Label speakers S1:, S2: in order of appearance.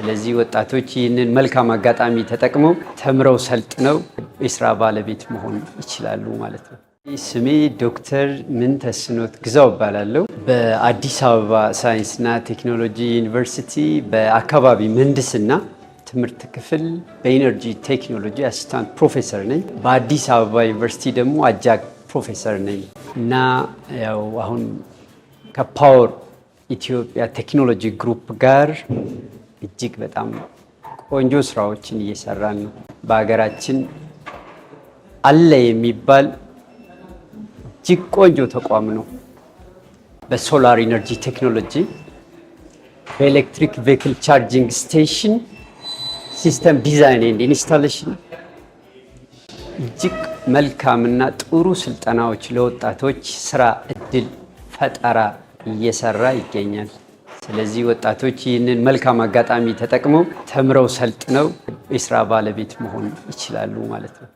S1: ስለዚህ ወጣቶች ይህንን መልካም አጋጣሚ ተጠቅመው ተምረው ሰልጥነው የስራ ባለቤት መሆን ይችላሉ ማለት ነው። ስሜ ዶክተር ምንተስኖት ግዛው እባላለሁ። በአዲስ አበባ ሳይንስና ቴክኖሎጂ ዩኒቨርሲቲ በአካባቢ ምህንድስና ትምህርት ክፍል በኢነርጂ ቴክኖሎጂ አሲስታንት ፕሮፌሰር ነኝ። በአዲስ አበባ ዩኒቨርሲቲ ደግሞ አጃግ ፕሮፌሰር ነኝ እና ያው አሁን ከፓወር ኢትዮጵያ ቴክኖሎጂ ግሩፕ ጋር እጅግ በጣም ቆንጆ ስራዎችን እየሰራን ነው። በሀገራችን አለ የሚባል እጅግ ቆንጆ ተቋም ነው። በሶላር ኢነርጂ ቴክኖሎጂ፣ በኤሌክትሪክ ቬሂክል ቻርጂንግ ስቴሽን ሲስተም ዲዛይን ኤንድ ኢንስታሌሽን እጅግ መልካምና ጥሩ ስልጠናዎች ለወጣቶች ስራ እድል ፈጠራ እየሰራ ይገኛል። ስለዚህ ወጣቶች ይህንን መልካም አጋጣሚ ተጠቅመው ተምረው ሰልጥነው የስራ ባለቤት መሆን ይችላሉ ማለት ነው።